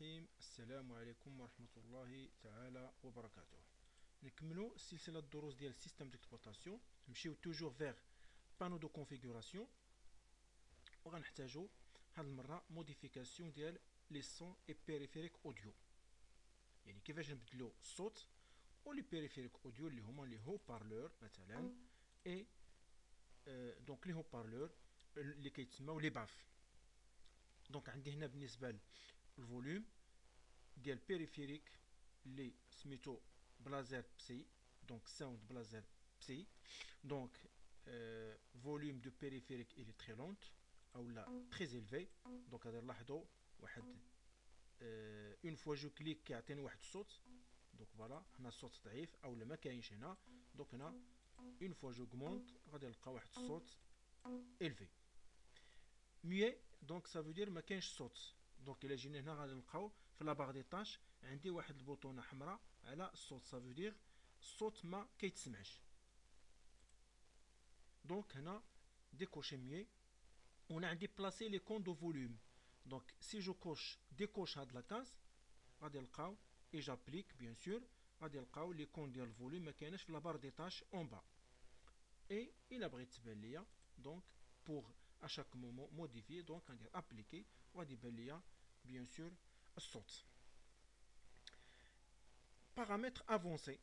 الرحيم. السلام عليكم ورحمة الله تعالى وبركاته. نكملو سلسلة الدروس ديال السيستم ديكسبلوطاسيون، نمشيو توجور فيغ بانو دو كونفيغوراسيون، وغنحتاجو هاد المرة موديفيكاسيون ديال لي سون اي بيريفيريك اوديو، يعني كيفاش نبدلو الصوت و لي بيريفيريك اوديو اللي هما لي هو بارلور مثلا، اي دونك لي هو بارلور اللي كيتسماو لي باف. دونك عندي هنا بالنسبة للفوليوم ديال بيريفيريك اللي سميتو بلازر بسي، دونك ساوند بلازر بسي. دونك فوليوم دو بيريفيريك il est très lente او لا très élevé. دونك غادي نلاحظوا واحد اون فوا جو كليك كيعطيني واحد الصوت. دونك فوالا هنا الصوت ضعيف او لا ما كاينش هنا. دونك هنا اون فوا جو غمونت غادي نلقى واحد الصوت élevé. ميي دونك سا فو دير ما كاينش صوت. دونك الا جينا هنا غادي نلقاو في لاباغ دي طاش عندي واحد البوطونه حمراء على الصوت، سا فو دير الصوت ما كيتسمعش. دونك هنا ديكوشي ميي، وهنا عندي بلاسي لي كون دو فوليوم. دونك سي جو كوش ديكوش هاد لاكاز غادي نلقاو اي جابليك بيان سور، غادي نلقاو لي كون ديال الفوليوم ما كايناش في لابار دي طاش اون با. اي الا بغيت تبان ليا دونك بوغ à chaque moment modifier، donc غادي ابليكي وغادي يبان ليا بيان سور الصوت. بارامتر افونسي،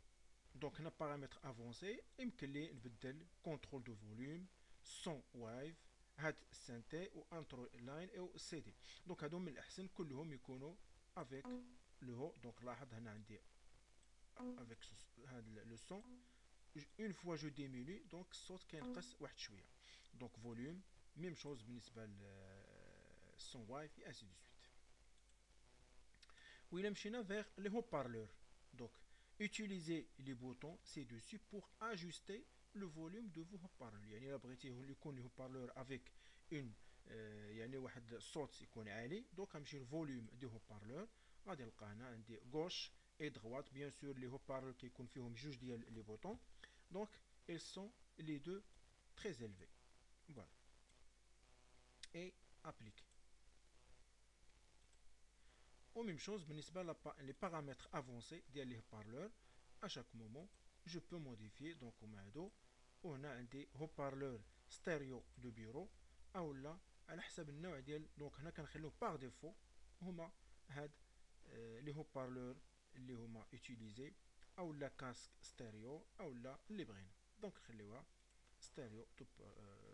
دونك هنا بارامتر افونسي يمكن لي نبدل كونترول دو فوليوم، سون وايف، هاد السانتي و انترو لاين او سي دي. دونك هادو من الاحسن كلهم يكونوا افيك لو هو. دونك لاحظ هنا عندي افيك هاد لو سون، اون فوا جو ديميني دونك الصوت كينقص واحد شويه. دونك فوليوم ميم شوز بالنسبه للسون وايف اي انسي دو سويت. وإلا مشينا vers les haut-parleurs, donc utilisez les boutons ci-dessus pour ajuster le volume de vos haut-parleurs. يعني إلا بغيتي يكون les haut-parleurs avec une يعني واحد الصوت يكون عالي، دونك غنمشي للفوليوم دي haut-parleurs، غادي نلقى هنا عندي gauche et droite. بيان سور les haut-parleurs كيكون فيهم جوج ديال لي بوطون، دونك ils sont les deux très élevés. Voilà. Et applique. Ou même chose, les paramètres avancés des haut-parleurs, à chaque moment, je peux modifier. Donc, on a des haut-parleurs stéréo de bureau, ou là, à حسب النوع ديال. donc هنا كنخليهم par défaut هما هاد les haut-parleurs اللي هما utilisés او لا كاسك ستيريو او لا اللي بغينا. دونك نخليوها ستيريو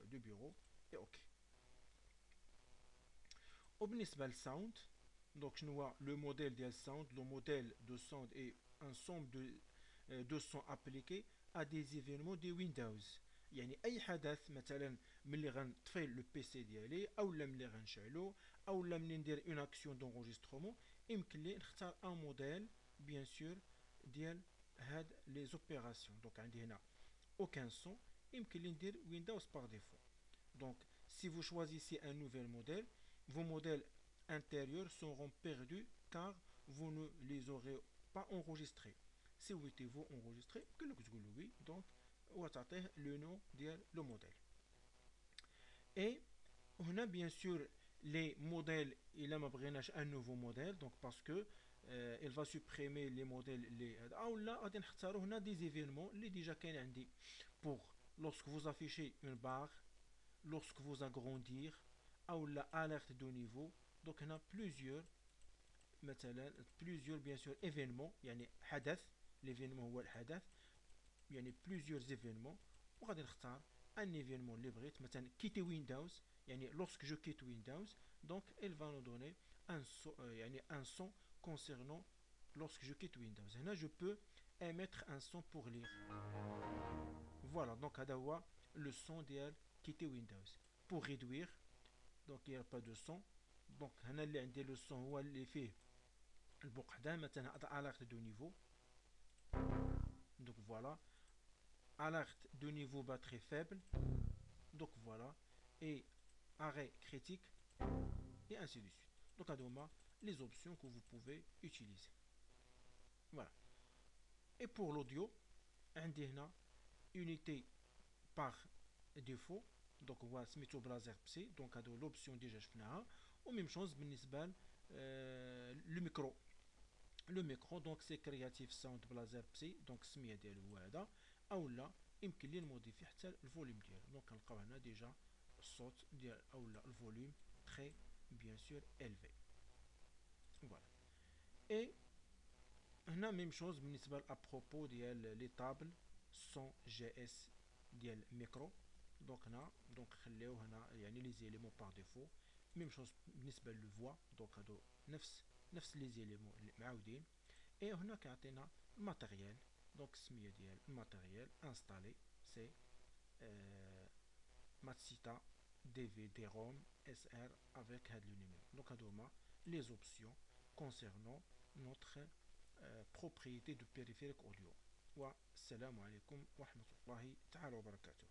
دو بيرو اي اوكي. وبالنسبه للساوند، donc je vois le modèle de sound. Le modèle de sound est un ensemble de sons appliqués à des événements de Windows. يعني اي حدث مثلا ملي غنطفي لو بي سي ديالي او لا ملي غنشعلو او لا ملي ندير اون اكسيون دونجسترومون، يمكن لي نختار ان موديل بيان سور ديال هاد لي زوبيراسيون. دونك عندي هنا aucun son، يمكن لي ندير Windows par défaut. Donc si vous choisissez un nouvel modèle, vos modèles intérieurs seront perdus car vous ne les aurez pas enregistrés. Si vous souhaitez-vous enregistrer, oui, donc on va le nom de le modèle. Et on a bien sûr les modèles. Il a un nouveau modèle, donc parce que il va supprimer les modèles. On a des événements les déjà pour lorsque vous affichez une barre, lorsque vous agrandir, ou l'alerte de niveau. Donc on a plusieurs bien sûr événements. يعني حدث، l'événement هو الحدث، يعني plusieurs événements. وغادي نختار un événement اللي بغيت، مثلا quitter Windows. يعني lorsque je quitte Windows, donc elle va nous donner un son, يعني un son concernant lorsque je quitte Windows. هنا je peux émettre un son pour lire. Voilà, donc هذا هو le son ديال quitter Windows. Pour réduire, donc il n'y a pas de son. Donc هنا اللي عندي لو سون هو اللي فيه البقعدان، مثلا alerte de niveau. Donc voilà, alerte de niveau batterie faible. Donc voilà, et arrêt critique, et ainsi de suite. Donc à demain, les options que vous pouvez utiliser. Voilà. Et pour l'audio, عندي هنا unité par défaut. donc هو سميتو بلازر بسي. دونك هادو لوبسيون ديجا شفناها. وميم شوز بالنسبه لو micro. Le micro donc c'est Creative Sound Blazer Psy donc السميه ديالو هو هذا اولا يمكن لي نموديفي حتى الفوليوم ديالو دونك كنلقاو هنا ديجا الصوت ديال اولا الفوليوم تري بيان سور élevé. فوالا اي هنا ميم شوز بالنسبه لابروبو ديال لي طابل سون جي اس ديال ميكرو. دونك هنا دونك خليو هنا يعني لي زيليمون باغ ديفو. ميم شوز بالنسبه للفوا دونك هادو نفس لي زيليمون معاودين. اي هنا كيعطينا الماتيريال دونك السميه ديال الماتيريال انستالي سي ماتسيتا دي في دي روم اس ار افيك هاد لو نيميرو. دونك هادو هما لي زوبسيون كونسيرنون نوتر propriété de périphérique audio. والسلام عليكم ورحمة الله تعالى وبركاته.